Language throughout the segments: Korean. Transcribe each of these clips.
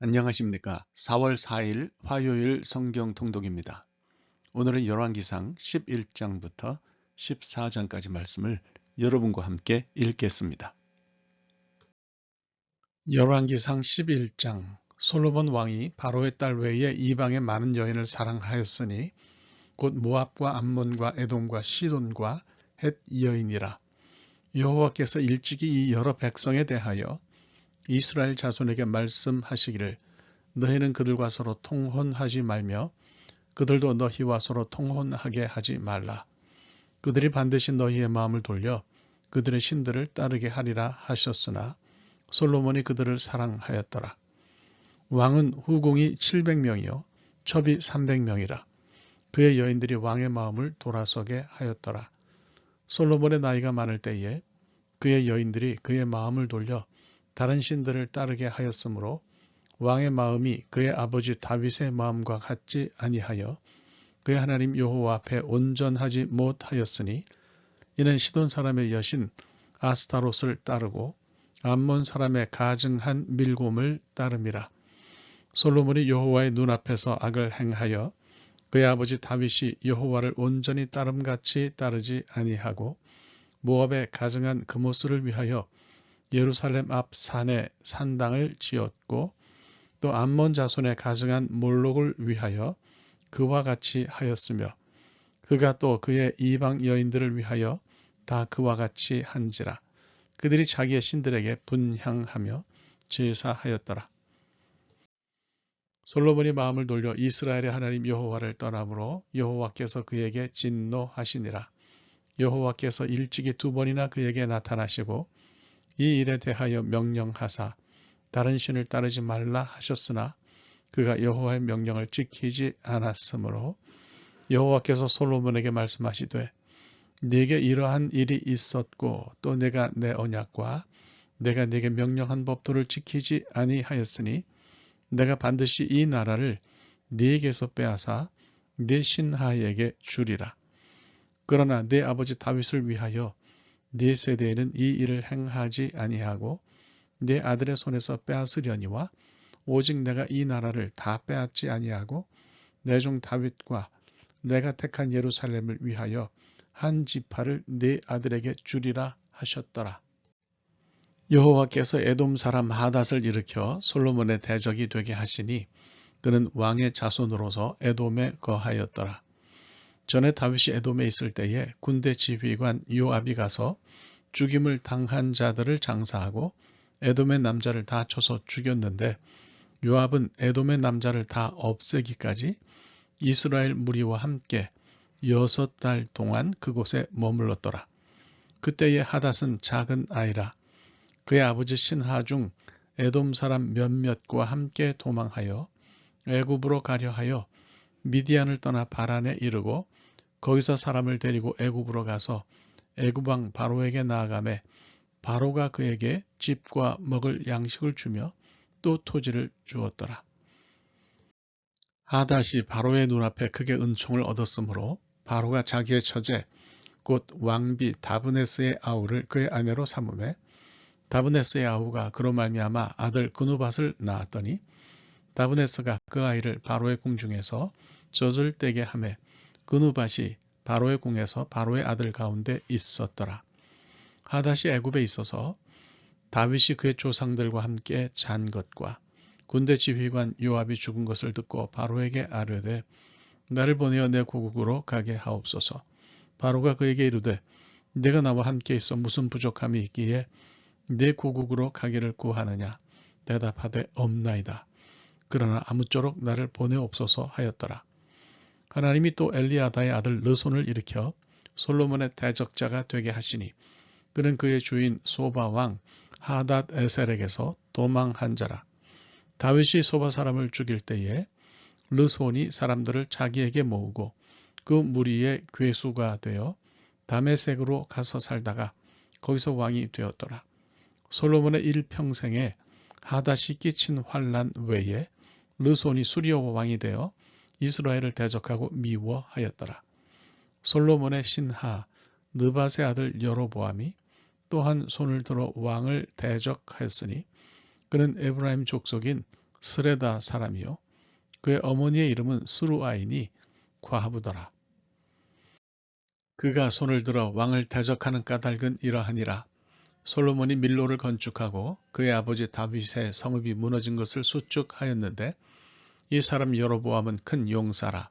안녕하십니까. 4월 4일 화요일 성경 통독입니다. 오늘은 열왕기상 11장부터 14장까지 말씀을 여러분과 함께 읽겠습니다. 열왕기상 11장 솔로몬 왕이 바로의 딸 외에 이방의 많은 여인을 사랑하였으니 곧 모압과 암몬과 에돔과 시돈과 헷 여인이라. 여호와께서 일찍이 이 여러 백성에 대하여 이스라엘 자손에게 말씀하시기를 너희는 그들과 서로 통혼하지 말며 그들도 너희와 서로 통혼하게 하지 말라. 그들이 반드시 너희의 마음을 돌려 그들의 신들을 따르게 하리라 하셨으나 솔로몬이 그들을 사랑하였더라. 왕은 후궁이 700명이요 첩이 300명이라. 그의 여인들이 왕의 마음을 돌아서게 하였더라. 솔로몬의 나이가 많을 때에 그의 여인들이 그의 마음을 돌려 다른 신들을 따르게 하였으므로 왕의 마음이 그의 아버지 다윗의 마음과 같지 아니하여 그의 하나님 여호와 앞에 온전하지 못하였으니 이는 시돈 사람의 여신 아스타롯을 따르고 암몬 사람의 가증한 밀곰을 따름이라. 솔로몬이 여호와의 눈앞에서 악을 행하여 그의 아버지 다윗이 여호와를 온전히 따름같이 따르지 아니하고 모압의 가증한 그모스를 위하여 예루살렘 앞 산에 산당을 지었고 또 암몬 자손의 가증한 몰록을 위하여 그와 같이 하였으며 그가 또 그의 이방 여인들을 위하여 다 그와 같이 한지라. 그들이 자기의 신들에게 분향하며 제사하였더라. 솔로몬이 마음을 돌려 이스라엘의 하나님 여호와를 떠남으로 여호와께서 그에게 진노하시니라. 여호와께서 일찍이 2번이나 그에게 나타나시고 이 일에 대하여 명령하사 다른 신을 따르지 말라 하셨으나 그가 여호와의 명령을 지키지 않았으므로 여호와께서 솔로몬에게 말씀하시되 네게 이러한 일이 있었고 또 내가 내 언약과 내가 네게 명령한 법도를 지키지 아니하였으니 내가 반드시 이 나라를 네게서 빼앗아 네 신하에게 주리라. 그러나 네 아버지 다윗을 위하여 네 세대에는 이 일을 행하지 아니하고 네 아들의 손에서 빼앗으려니와 오직 내가 이 나라를 다 빼앗지 아니하고 내 종 다윗과 내가 택한 예루살렘을 위하여 한 지파를 네 아들에게 주리라 하셨더라. 여호와께서 에돔 사람 하닷을 일으켜 솔로몬의 대적이 되게 하시니 그는 왕의 자손으로서 에돔에 거하였더라. 전에 다윗이 에돔에 있을 때에 군대 지휘관 요압이 가서 죽임을 당한 자들을 장사하고 에돔의 남자를 다 쳐서 죽였는데 요압은 에돔의 남자를 다 없애기까지 이스라엘 무리와 함께 6달 동안 그곳에 머물렀더라. 그때의 하닷은 작은 아이라 그의 아버지 신하 중 에돔 사람 몇몇과 함께 도망하여 애굽으로 가려 하여 미디안을 떠나 바란에 이르고 거기서 사람을 데리고 애굽으로 가서 애굽 왕 바로에게 나아가매 바로가 그에게 집과 먹을 양식을 주며 또 토지를 주었더라. 하닷이 바로의 눈앞에 크게 은총을 얻었으므로 바로가 자기의 처제 곧 왕비 다브네스의 아우를 그의 아내로 삼으매 다브네스의 아우가 그로 말미암아 아들 그누밧을 낳았더니 다브네스가 그 아이를 바로의 궁중에서 젖을 떼게 하매 그누밧이 바로의 궁에서 바로의 아들 가운데 있었더라. 하닷이 애굽에 있어서 다윗이 그의 조상들과 함께 잔 것과 군대 지휘관 요압이 죽은 것을 듣고 바로에게 아뢰되 나를 보내어 내 고국으로 가게 하옵소서. 바로가 그에게 이르되 내가 나와 함께 있어 무슨 부족함이 있기에 내 고국으로 가기를 구하느냐. 대답하되 없나이다. 그러나 아무쪼록 나를 보내옵소서 하였더라. 하나님이 또 엘리아다의 아들 르손을 일으켜 솔로몬의 대적자가 되게 하시니 그는 그의 주인 소바 왕 하닷 에셀에게서 도망한 자라. 다윗이 소바 사람을 죽일 때에 르손이 사람들을 자기에게 모으고 그 무리의 괴수가 되어 다메섹으로 가서 살다가 거기서 왕이 되었더라. 솔로몬의 일평생에 하닷이 끼친 환난 외에 르손이 수리오 왕이 되어 이스라엘을 대적하고 미워하였더라. 솔로몬의 신하 느밧의 아들 여로보암이 또한 손을 들어 왕을 대적하였으니 그는 에브라임 족속인 스레다 사람이요 그의 어머니의 이름은 스루아이니 과부더라. 그가 손을 들어 왕을 대적하는 까닭은 이러하니라. 솔로몬이 밀로를 건축하고 그의 아버지 다윗의 성읍이 무너진 것을 수축하였는데 이 사람 여로보암은 큰 용사라.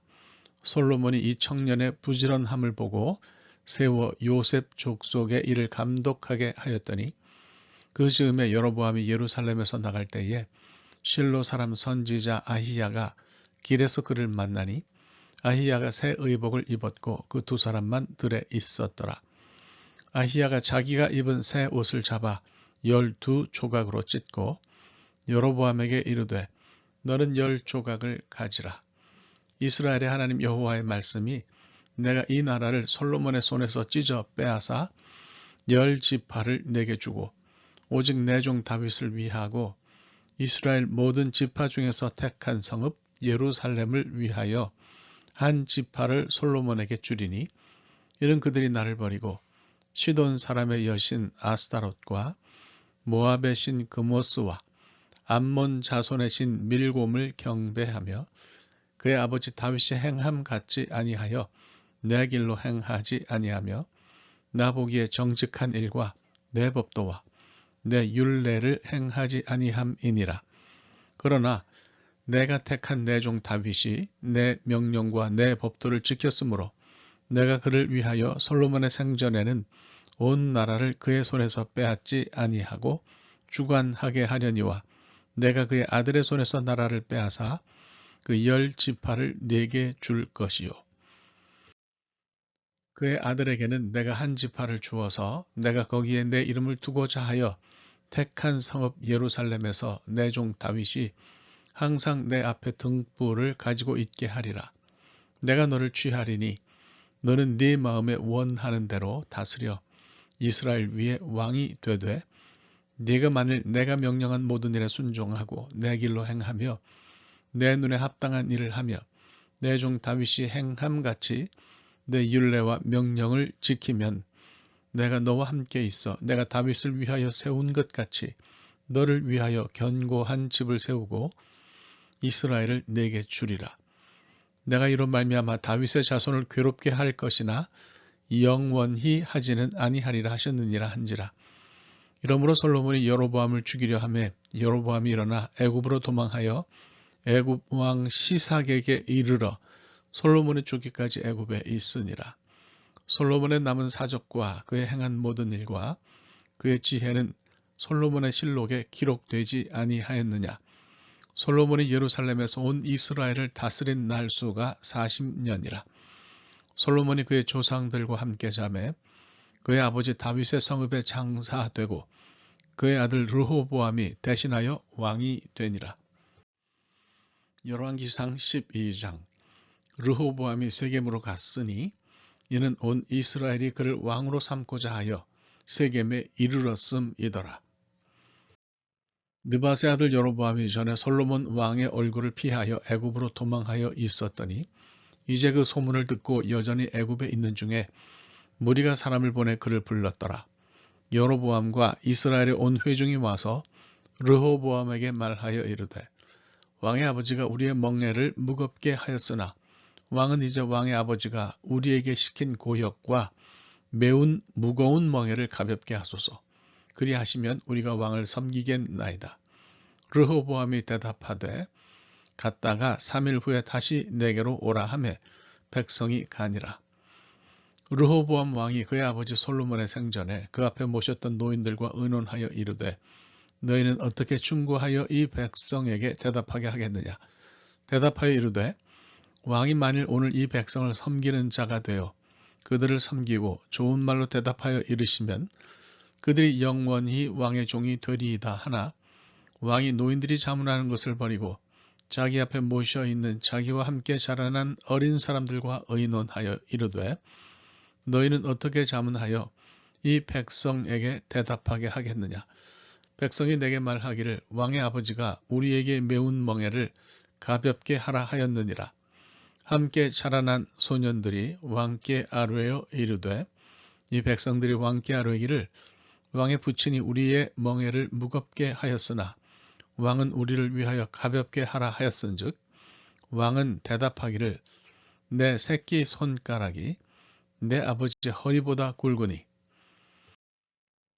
솔로몬이 이 청년의 부지런함을 보고 세워 요셉 족속의 일을 감독하게 하였더니 그 즈음에 여로보암이 예루살렘에서 나갈 때에 실로 사람 선지자 아히야가 길에서 그를 만나니 아히야가 새 의복을 입었고 그 두 사람만 들에 있었더라. 아히야가 자기가 입은 새 옷을 잡아 12조각으로 찢고 여로보암에게 이르되 너는 10조각을 가지라. 이스라엘의 하나님 여호와의 말씀이 내가 이 나라를 솔로몬의 손에서 찢어 빼앗아 10지파를 내게 주고 오직 내 종 다윗을 위하고 이스라엘 모든 지파 중에서 택한 성읍 예루살렘을 위하여 한 지파를 솔로몬에게 주리니 이는 그들이 나를 버리고 시돈 사람의 여신 아스타롯과 모압의 신 그모스와 암몬 자손의 신 밀곰을 경배하며 그의 아버지 다윗이 행함 같지 아니하여 내 길로 행하지 아니하며 나 보기에 정직한 일과 내 법도와 내 율례를 행하지 아니함이니라. 그러나 내가 택한 내 종 다윗이 내 명령과 내 법도를 지켰으므로 내가 그를 위하여 솔로몬의 생전에는 온 나라를 그의 손에서 빼앗지 아니하고 주관하게 하려니와 내가 그의 아들의 손에서 나라를 빼앗아 그 10지파를 네게 줄 것이요. 그의 아들에게는 내가 한 지파를 주어서 내가 거기에 내 이름을 두고자 하여 택한 성읍 예루살렘에서 내 종 다윗이 항상 내 앞에 등불을 가지고 있게 하리라. 내가 너를 취하리니 너는 네 마음에 원하는 대로 다스려 이스라엘 위에 왕이 되되 네가 만일 내가 명령한 모든 일에 순종하고 내 길로 행하며 내 눈에 합당한 일을 하며 내 종 다윗이 행함같이 내 율례와 명령을 지키면 내가 너와 함께 있어 내가 다윗을 위하여 세운 것 같이 너를 위하여 견고한 집을 세우고 이스라엘을 내게 주리라. 내가 이로 말미암아 다윗의 자손을 괴롭게 할 것이나 영원히 하지는 아니하리라 하셨느니라 한지라. 이러므로 솔로몬이 여로보암을 죽이려 하매 여로보암이 일어나 애굽으로 도망하여 애굽 왕 시삭에게 이르러 솔로몬이 죽기까지 애굽에 있으니라. 솔로몬의 남은 사적과 그의 행한 모든 일과 그의 지혜는 솔로몬의 실록에 기록되지 아니하였느냐. 솔로몬이 예루살렘에서 온 이스라엘을 다스린 날수가 40년이라. 솔로몬이 그의 조상들과 함께 자매 그의 아버지 다윗의 성읍에 장사되고 그의 아들 르호보암이 대신하여 왕이 되니라. 열왕기상 12장. 르호보암이 세겜으로 갔으니 이는 온 이스라엘이 그를 왕으로 삼고자 하여 세겜에 이르렀음이더라. 느밧의 아들 여로보암이 전에 솔로몬 왕의 얼굴을 피하여 애굽으로 도망하여 있었더니 이제 그 소문을 듣고 여전히 애굽에 있는 중에 무리가 사람을 보내 그를 불렀더라. 여로보암과 이스라엘의 온 회중이 와서 르호보암에게 말하여 이르되 왕의 아버지가 우리의 멍에를 무겁게 하였으나 왕은 이제 왕의 아버지가 우리에게 시킨 고역과 매운 무거운 멍에를 가볍게 하소서. 그리하시면 우리가 왕을 섬기겠나이다. 르호보암이 대답하되 갔다가 3일 후에 다시 내게로 오라 하매 백성이 가니라. 르호보암 왕이 그의 아버지 솔로몬의 생전에 그 앞에 모셨던 노인들과 의논하여 이르되 너희는 어떻게 충고하여 이 백성에게 대답하게 하겠느냐. 대답하여 이르되 왕이 만일 오늘 이 백성을 섬기는 자가 되어 그들을 섬기고 좋은 말로 대답하여 이르시면 그들이 영원히 왕의 종이 되리이다 하나 왕이 노인들이 자문하는 것을 버리고 자기 앞에 모셔 있는 자기와 함께 자라난 어린 사람들과 의논하여 이르되 너희는 어떻게 자문하여 이 백성에게 대답하게 하겠느냐. 백성이 내게 말하기를 왕의 아버지가 우리에게 매운 멍에를 가볍게 하라 하였느니라. 함께 자라난 소년들이 왕께 아뢰어 이르되 이 백성들이 왕께 아뢰기를 왕의 부친이 우리의 멍에를 무겁게 하였으나 왕은 우리를 위하여 가볍게 하라 하였은즉 왕은 대답하기를 내 새끼 손가락이 내 아버지의 허리보다 굵으니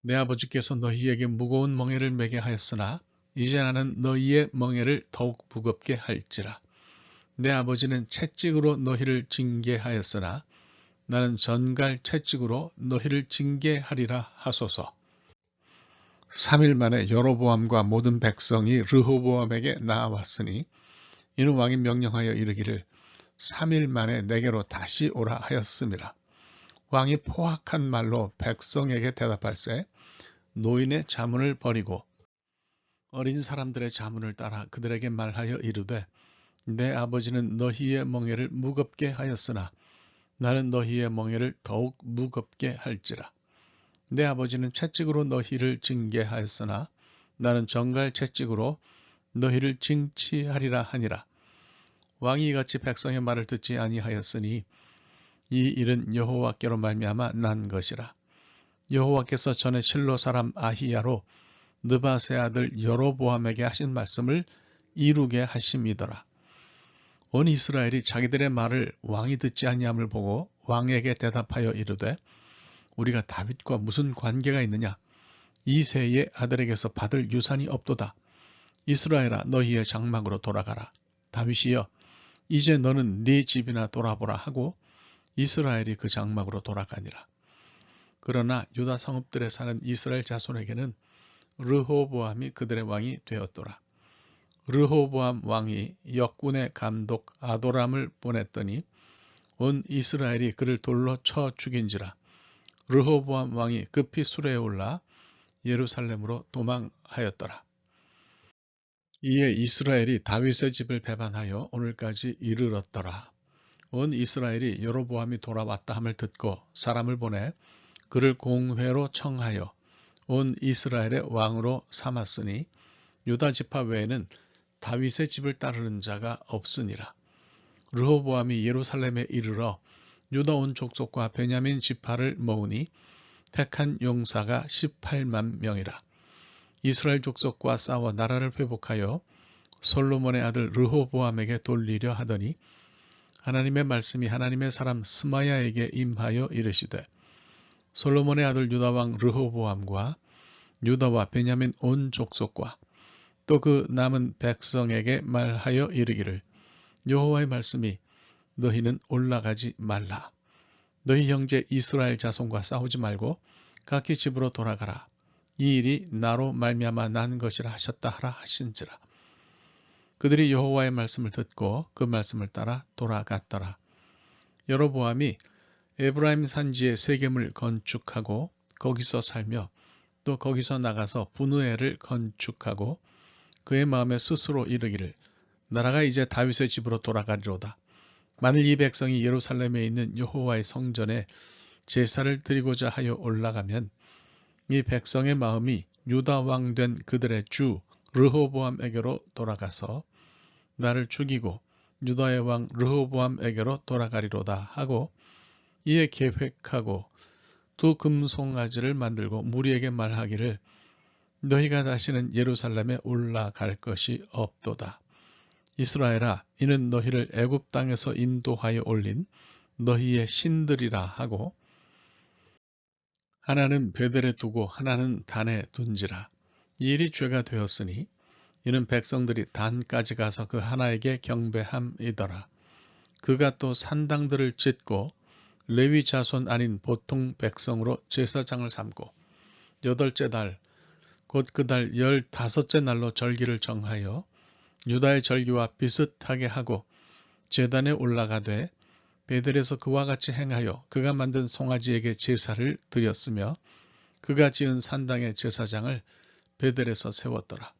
내 아버지께서 너희에게 무거운 멍에를 매게 하였으나 이제 나는 너희의 멍에를 더욱 무겁게 할지라. 내 아버지는 채찍으로 너희를 징계하였으나 나는 전갈 채찍으로 너희를 징계하리라 하소서. 3일 만에 여로보암과 모든 백성이 르호보암에게 나아왔으니 이는 왕이 명령하여 이르기를 3일 만에 내게로 다시 오라 하였음이라. 왕이 포악한 말로 백성에게 대답할세 노인의 자문을 버리고 어린 사람들의 자문을 따라 그들에게 말하여 이르되 내 아버지는 너희의 멍에를 무겁게 하였으나 나는 너희의 멍에를 더욱 무겁게 할지라. 내 아버지는 채찍으로 너희를 징계하였으나 나는 정갈 채찍으로 너희를 징치하리라 하니라. 왕이 이같이 백성의 말을 듣지 아니하였으니 이 일은 여호와께로 말미암아 난 것이라. 여호와께서 전에 실로 사람 아히야로 느밧의 아들 여로보암에게 하신 말씀을 이루게 하심이더라. 온 이스라엘이 자기들의 말을 왕이 듣지 아니함을 보고 왕에게 대답하여 이르되 우리가 다윗과 무슨 관계가 있느냐? 이새의 아들에게서 받을 유산이 없도다. 이스라엘아 너희의 장막으로 돌아가라. 다윗이여 이제 너는 네 집이나 돌아보라 하고 이스라엘이 그 장막으로 돌아가니라. 그러나 유다 성읍들에 사는 이스라엘 자손에게는 르호보암이 그들의 왕이 되었더라. 르호보암 왕이 역군의 감독 아도람을 보냈더니 온 이스라엘이 그를 돌로 쳐 죽인지라. 르호보암 왕이 급히 수레에 올라 예루살렘으로 도망하였더라. 이에 이스라엘이 다윗의 집을 배반하여 오늘까지 이르렀더라. 온 이스라엘이 여로보암이 돌아왔다 함을 듣고 사람을 보내 그를 공회로 청하여 온 이스라엘의 왕으로 삼았으니 유다 지파 외에는 다윗의 집을 따르는 자가 없으니라. 르호보암이 예루살렘에 이르러 유다 온 족속과 베냐민 지파를 모으니 택한 용사가 18만 명이라. 이스라엘 족속과 싸워 나라를 회복하여 솔로몬의 아들 르호보암에게 돌리려 하더니 하나님의 말씀이 하나님의 사람 스마야에게 임하여 이르시되 솔로몬의 아들 유다왕 르호보암과 유다와 베냐민 온 족속과 또 그 남은 백성에게 말하여 이르기를 여호와의 말씀이 너희는 올라가지 말라. 너희 형제 이스라엘 자손과 싸우지 말고 각기 집으로 돌아가라. 이 일이 나로 말미암아 난 것이라 하셨다 하라 하신지라. 그들이 여호와의 말씀을 듣고 그 말씀을 따라 돌아갔더라. 여로보암이 에브라임 산지에 세겜을 건축하고 거기서 살며 또 거기서 나가서 분우엘을 건축하고 그의 마음에 스스로 이르기를 나라가 이제 다윗의 집으로 돌아가리로다. 만일 이 백성이 예루살렘에 있는 여호와의 성전에 제사를 드리고자 하여 올라가면 이 백성의 마음이 유다 왕 된 그들의 주 르호보암에게로 돌아가서 나를 죽이고 유다의 왕 르호보암에게로 돌아가리로다 하고 이에 계획하고 두 금송아지를 만들고 무리에게 말하기를 너희가 다시는 예루살렘에 올라갈 것이 없도다. 이스라엘아 이는 너희를 애굽 땅에서 인도하여 올린 너희의 신들이라 하고 하나는 베델에 두고 하나는 단에 둔지라. 이 일이 죄가 되었으니 이는 백성들이 단까지 가서 그 하나에게 경배함이더라. 그가 또 산당들을 짓고 레위 자손 아닌 보통 백성으로 제사장을 삼고 8째 달 곧 그 달 15째 날로 절기를 정하여 유다의 절기와 비슷하게 하고 제단에 올라가되 베델에서 그와 같이 행하여 그가 만든 송아지에게 제사를 드렸으며 그가 지은 산당의 제사장을 베델에서 세웠더라.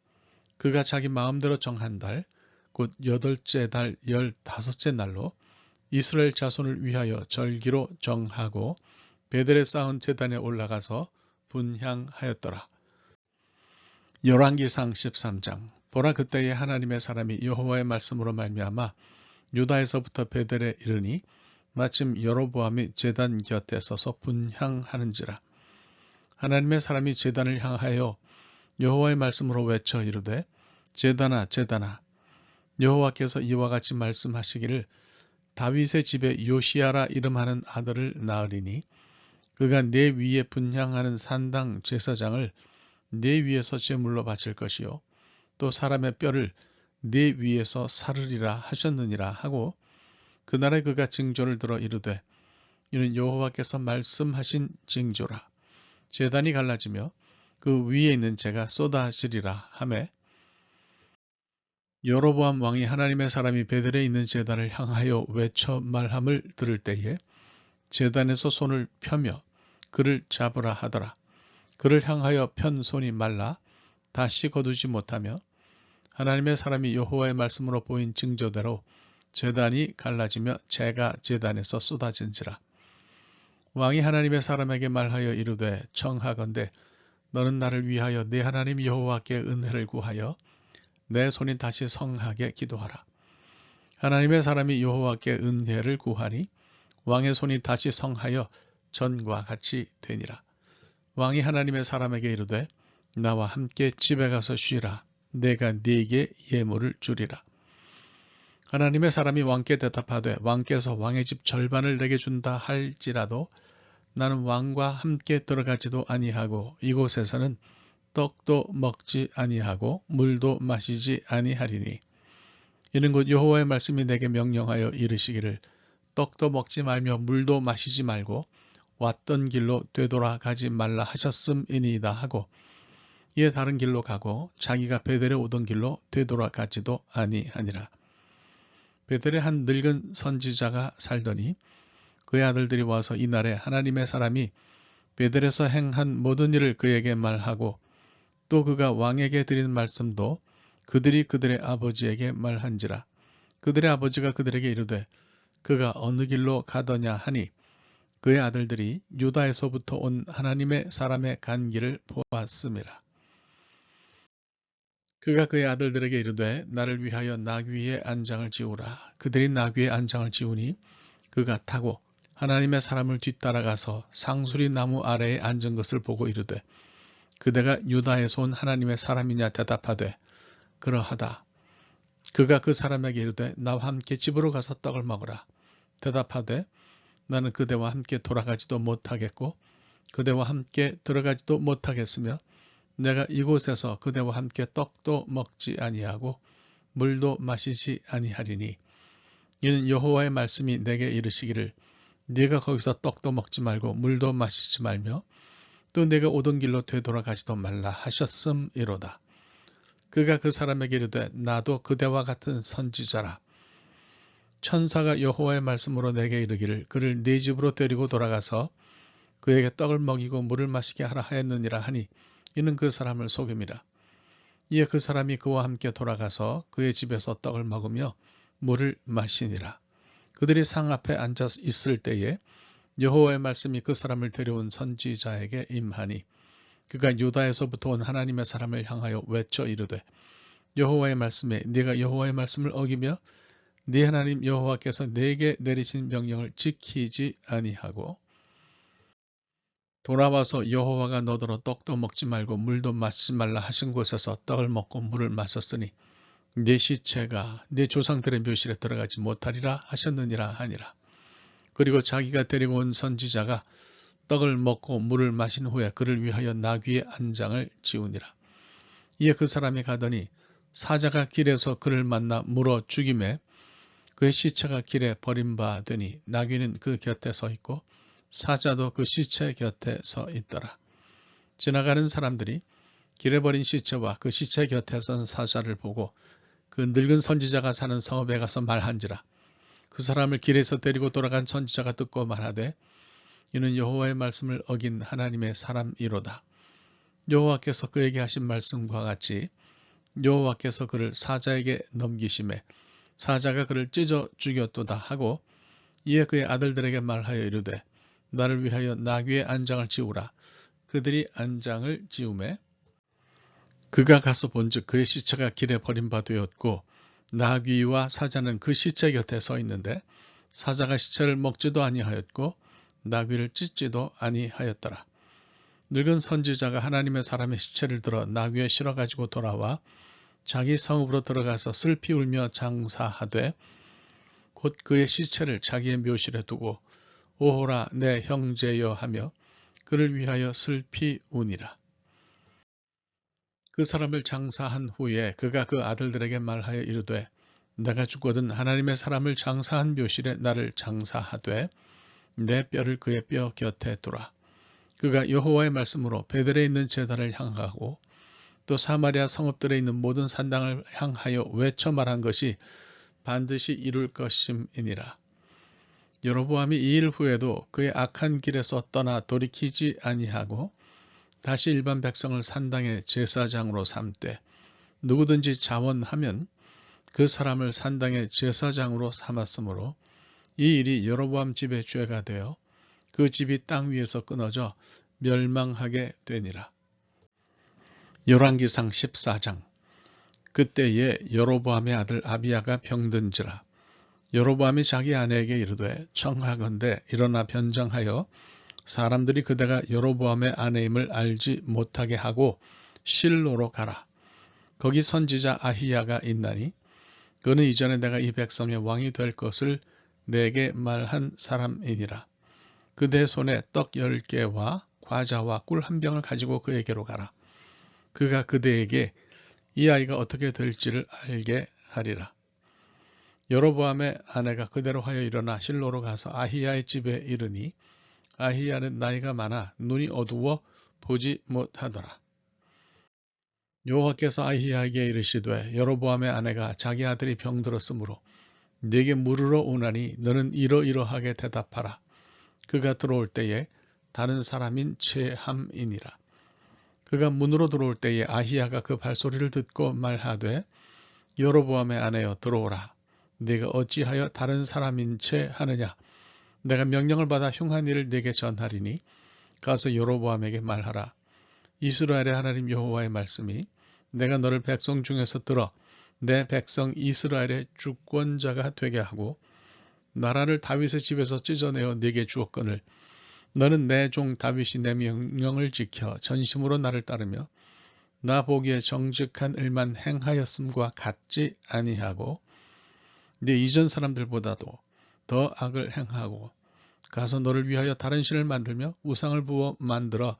그가 자기 마음대로 정한 달 곧 8째 달 15째 날로 이스라엘 자손을 위하여 절기로 정하고 베델에 쌓은 제단에 올라가서 분향하였더라. 열왕기상 13장 보라 그때에 하나님의 사람이 여호와의 말씀으로 말미암아 유다에서부터 베델에 이르니 마침 여로보암이 제단 곁에 서서 분향하는지라. 하나님의 사람이 제단을 향하여 여호와의 말씀으로 외쳐 이르되 제단아 제단아 여호와께서 이와 같이 말씀하시기를 다윗의 집에 요시야라 이름하는 아들을 낳으리니 그가 내 위에 분향하는 산당 제사장을 내 위에서 제물로 바칠 것이요 또 사람의 뼈를 내 위에서 사르리라 하셨느니라 하고 그날에 그가 징조를 들어 이르되 이는 여호와께서 말씀하신 징조라 제단이 갈라지며 그 위에 있는 재가 쏟아지리라 하매 여로보암 왕이 하나님의 사람이 베델에 있는 제단을 향하여 외쳐 말함을 들을 때에 제단에서 손을 펴며 그를 잡으라 하더라. 그를 향하여 편 손이 말라 다시 거두지 못하며 하나님의 사람이 여호와의 말씀으로 보인 징조대로 제단이 갈라지며 재가 제단에서 쏟아진지라. 왕이 하나님의 사람에게 말하여 이르되 청하건대 너는 나를 위하여 내 하나님 여호와께 은혜를 구하여 내 손이 다시 성하게 기도하라. 하나님의 사람이 여호와께 은혜를 구하니 왕의 손이 다시 성하여 전과 같이 되니라. 왕이 하나님의 사람에게 이르되 나와 함께 집에 가서 쉬라. 내가 네게 예물을 주리라. 하나님의 사람이 왕께 대답하되 왕께서 왕의 집 절반을 내게 준다 할지라도 나는 왕과 함께 들어가지도 아니하고 이곳에서는 떡도 먹지 아니하고 물도 마시지 아니하리니 이는 곧 여호와의 말씀이 내게 명령하여 이르시기를 떡도 먹지 말며 물도 마시지 말고 왔던 길로 되돌아가지 말라 하셨음이니이다 하고 이에 다른 길로 가고 자기가 베델에 오던 길로 되돌아가지도 아니하니라. 베델에 한 늙은 선지자가 살더니 그의 아들들이 와서 이날에 하나님의 사람이 베델에서 행한 모든 일을 그에게 말하고 또 그가 왕에게 드린 말씀도 그들이 그들의 아버지에게 말한지라. 그들의 아버지가 그들에게 이르되 그가 어느 길로 가더냐 하니 그의 아들들이 유다에서부터 온 하나님의 사람의 간 길을 보았음이라. 그가 그의 아들들에게 이르되 나를 위하여 나귀 위에 안장을 지우라. 그들이 나귀 위에 안장을 지우니 그가 타고 하나님의 사람을 뒤따라가서 상수리 나무 아래에 앉은 것을 보고 이르되 그대가 유다에서 온 하나님의 사람이냐 대답하되 그러하다. 그가 그 사람에게 이르되 나와 함께 집으로 가서 떡을 먹으라. 대답하되 나는 그대와 함께 돌아가지도 못하겠고 그대와 함께 들어가지도 못하겠으며 내가 이곳에서 그대와 함께 떡도 먹지 아니하고 물도 마시지 아니하리니 이는 여호와의 말씀이 내게 이르시기를 네가 거기서 떡도 먹지 말고 물도 마시지 말며 또 내가 오던 길로 되돌아가지도 말라 하셨음이로다. 그가 그 사람에게 이르되 나도 그대와 같은 선지자라. 천사가 여호와의 말씀으로 내게 이르기를 그를 네 집으로 데리고 돌아가서 그에게 떡을 먹이고 물을 마시게 하라 하였느니라 하니 이는 그 사람을 속임이라. 이에 그 사람이 그와 함께 돌아가서 그의 집에서 떡을 먹으며 물을 마시니라. 그들이 상 앞에 앉아 있을 때에 여호와의 말씀이 그 사람을 데려온 선지자에게 임하니 그가 유다에서부터 온 하나님의 사람을 향하여 외쳐 이르되 여호와의 말씀에 네가 여호와의 말씀을 어기며 네 하나님 여호와께서 네게 내리신 명령을 지키지 아니하고 돌아와서 여호와가 너더러 떡도 먹지 말고 물도 마시지 말라 하신 곳에서 떡을 먹고 물을 마셨으니 네 시체가 네 조상들의 묘실에 들어가지 못하리라 하셨느니라 하니라. 그리고 자기가 데리고 온 선지자가 떡을 먹고 물을 마신 후에 그를 위하여 나귀의 안장을 지우니라. 이에 그 사람이 가더니 사자가 길에서 그를 만나 물어 죽임에 그의 시체가 길에 버림받으니 나귀는 그 곁에 서 있고 사자도 그 시체 곁에 서 있더라. 지나가는 사람들이 길에 버린 시체와 그 시체 곁에 선 사자를 보고 그 늙은 선지자가 사는 성읍에 가서 말한지라. 그 사람을 길에서 데리고 돌아간 선지자가 듣고 말하되 이는 여호와의 말씀을 어긴 하나님의 사람이로다. 여호와께서 그에게 하신 말씀과 같이 여호와께서 그를 사자에게 넘기심에 사자가 그를 찢어 죽였도다 하고 이에 그의 아들들에게 말하여 이르되 나를 위하여 나귀의 안장을 지우라. 그들이 안장을 지우매 그가 가서 본즉 그의 시체가 길에 버림받되었고 나귀와 사자는 그 시체 곁에 서 있는데 사자가 시체를 먹지도 아니하였고 나귀를 찢지도 아니하였더라. 늙은 선지자가 하나님의 사람의 시체를 들어 나귀에 실어가지고 돌아와 자기 성읍으로 들어가서 슬피 울며 장사하되 곧 그의 시체를 자기의 묘실에 두고 오호라 내 형제여 하며 그를 위하여 슬피 우니라. 그 사람을 장사한 후에 그가 그 아들들에게 말하여 이르되 내가 죽거든 하나님의 사람을 장사한 묘실에 나를 장사하되 내 뼈를 그의 뼈 곁에 두라. 그가 여호와의 말씀으로 베델에 있는 제단을 향하고 또 사마리아 성읍들에 있는 모든 산당을 향하여 외쳐 말한 것이 반드시 이룰 것임이니라. 여로보암이 이 일 후에도 그의 악한 길에서 떠나 돌이키지 아니하고 다시 일반 백성을 산당의 제사장으로 삼되 누구든지 자원하면 그 사람을 산당의 제사장으로 삼았으므로 이 일이 여로보암 집의 죄가 되어 그 집이 땅 위에서 끊어져 멸망하게 되니라. 열왕기상 14장. 그때에 여로보암의 아들 아비야가 병든지라. 여로보암이 자기 아내에게 이르되 청하건대 일어나 변장하여 사람들이 그대가 여로보암의 아내임을 알지 못하게 하고 실로로 가라. 거기 선지자 아히야가 있나니 그는 이전에 내가 이 백성의 왕이 될 것을 내게 말한 사람이니라. 그대 손에 떡 10개와 과자와 꿀 한 병을 가지고 그에게로 가라. 그가 그대에게 이 아이가 어떻게 될지를 알게 하리라. 여로보암의 아내가 그대로 하여 일어나 실로로 가서 아히야의 집에 이르니 아히야는 나이가 많아 눈이 어두워 보지 못하더라. 여호와께서 아히야에게 이르시되 여로보암의 아내가 자기 아들이 병들었으므로 네게 물으러 오나니 너는 이러이러하게 대답하라. 그가 들어올 때에 다른 사람인 체함이니라. 그가 문으로 들어올 때에 아히야가 그 발소리를 듣고 말하되 여로보암의 아내여 들어오라. 네가 어찌하여 다른 사람인 채 하느냐. 내가 명령을 받아 흉한 일을 네게 전하리니 가서 여로보암에게 말하라. 이스라엘의 하나님 여호와의 말씀이 내가 너를 백성 중에서 들어 내 백성 이스라엘의 주권자가 되게 하고 나라를 다윗의 집에서 찢어내어 네게 주었거늘 너는 내 종 다윗이 내 명령을 지켜 전심으로 나를 따르며 나 보기에 정직한 일만 행하였음과 같지 아니하고 네 이전 사람들보다도 더 악을 행하고 가서 너를 위하여 다른 신을 만들며 우상을 부어 만들어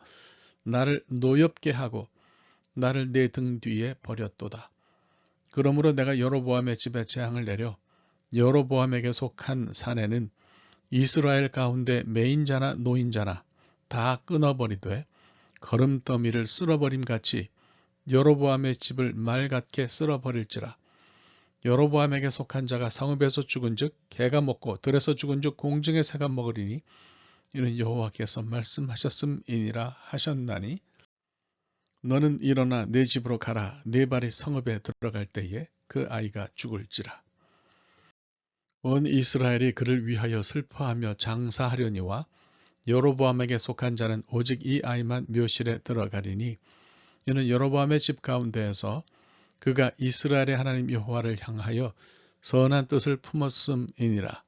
나를 노엽게 하고 나를 내 등 뒤에 버렸도다. 그러므로 내가 여로보암의 집에 재앙을 내려 여로보암에게 속한 사내는 이스라엘 가운데 매인자나 노인자나 다 끊어버리되 거름더미를 쓸어버림같이 여로보암의 집을 말같게 쓸어버릴지라. 여로보암에게 속한 자가 성읍에서 죽은즉 개가 먹고 들에서 죽은즉 공중의 새가 먹으리니 이는 여호와께서 말씀하셨음이니라 하셨나니 너는 일어나 내 집으로 가라. 네 발이 성읍에 들어갈 때에 그 아이가 죽을지라. 온 이스라엘이 그를 위하여 슬퍼하며 장사하려니와 여로보암에게 속한 자는 오직 이 아이만 묘실에 들어가리니 이는 여로보암의 집 가운데에서 그가 이스라엘의 하나님 여호와를 향하여 선한 뜻을 품었음이니라.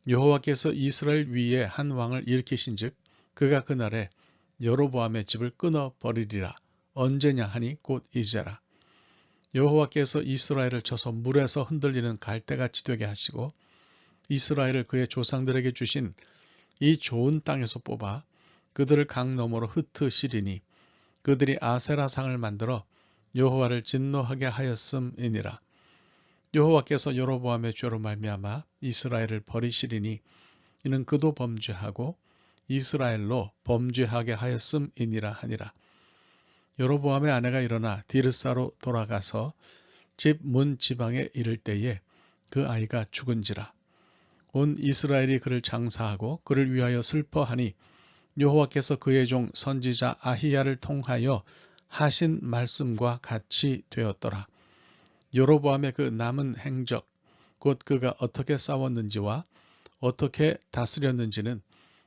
여호와께서 이스라엘 위에 한 왕을 일으키신즉 그가 그날에 여로보암의 집을 끊어버리리라. 언제냐 하니 곧 이제라. 여호와께서 이스라엘을 쳐서 물에서 흔들리는 갈대같이 되게 하시고 이스라엘을 그의 조상들에게 주신 이 좋은 땅에서 뽑아 그들을 강 너머로 흩으시리니 그들이 아세라상을 만들어 여호와를 진노하게 하였음이니라. 여호와께서 여로보암의 죄로 말미암아 이스라엘을 버리시리니 이는 그도 범죄하고 이스라엘로 범죄하게 하였음이니라 하니라. 여로보암의 아내가 일어나 디르사로 돌아가서 집 문 지방에 이를 때에 그 아이가 죽은지라. 온 이스라엘이 그를 장사하고 그를 위하여 슬퍼하니 여호와께서 그의 종 선지자 아히야를 통하여 하신 말씀과 같이 되었더라. 여로보암의 그 남은 행적 곧 그가 어떻게 싸웠는지와 어떻게 다스렸는지는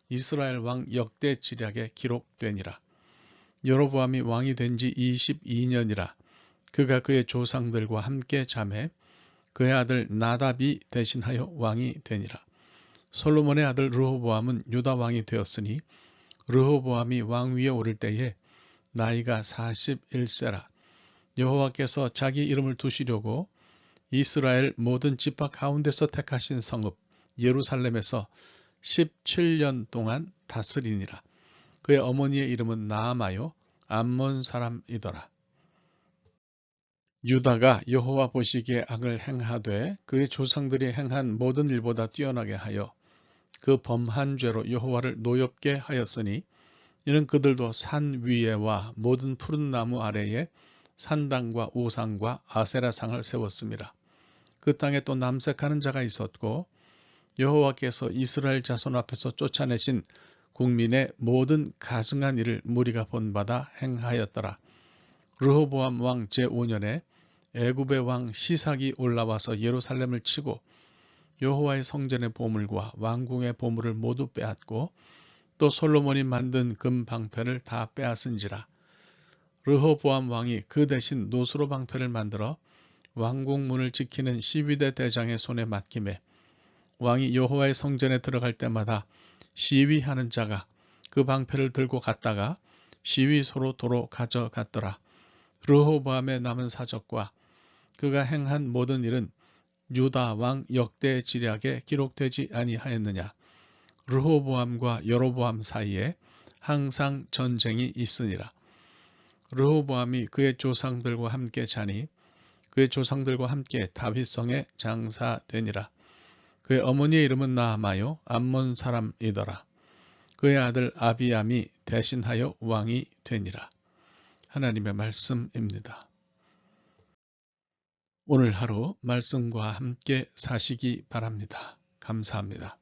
이스라엘 왕 역대 지략에 기록되니라. 여로보암이 왕이 된 지 22년이라. 그가 그의 조상들과 함께 잠해 그의 아들 나답이 대신하여 왕이 되니라. 솔로몬의 아들 르호보암은 유다 왕이 되었으니 르호보암이 왕 위에 오를 때에 나이가 41세라. 여호와께서 자기 이름을 두시려고 이스라엘 모든 지파 가운데서 택하신 성읍 예루살렘에서 17년 동안 다스리니라. 그의 어머니의 이름은 나아마요 암몬 사람이더라. 유다가 여호와 보시기에 악을 행하되 그의 조상들이 행한 모든 일보다 뛰어나게 하여 그 범한 죄로 여호와를 노엽게 하였으니 이는 그들도 산 위에와 모든 푸른 나무 아래에 산당과 우상과 아세라상을 세웠습니다. 그 땅에 또 남색하는 자가 있었고 여호와께서 이스라엘 자손 앞에서 쫓아내신 국민의 모든 가증한 일을 무리가 본받아 행하였더라. 르호보암 왕 제5년에 애굽의 왕 시삭이 올라와서 예루살렘을 치고 여호와의 성전의 보물과 왕궁의 보물을 모두 빼앗고 또 솔로몬이 만든 금 방패를 다 빼앗은지라. 르호보암 왕이 그 대신 노수로 방패를 만들어 왕궁문을 지키는 12대 대장의 손에 맡김에 왕이 여호와의 성전에 들어갈 때마다 시위하는 자가 그 방패를 들고 갔다가 시위소로 도로 가져갔더라. 르호보암의 남은 사적과 그가 행한 모든 일은 유다 왕 역대 지략에 기록되지 아니하였느냐. 르호보암과 여로보암 사이에 항상 전쟁이 있으니라. 르호보암이 그의 조상들과 함께 자니 그의 조상들과 함께 다윗성에 장사되니라. 그의 어머니의 이름은 나아마요 암몬 사람이더라. 그의 아들 아비암이 대신하여 왕이 되니라. 하나님의 말씀입니다. 오늘 하루 말씀과 함께 사시기 바랍니다. 감사합니다.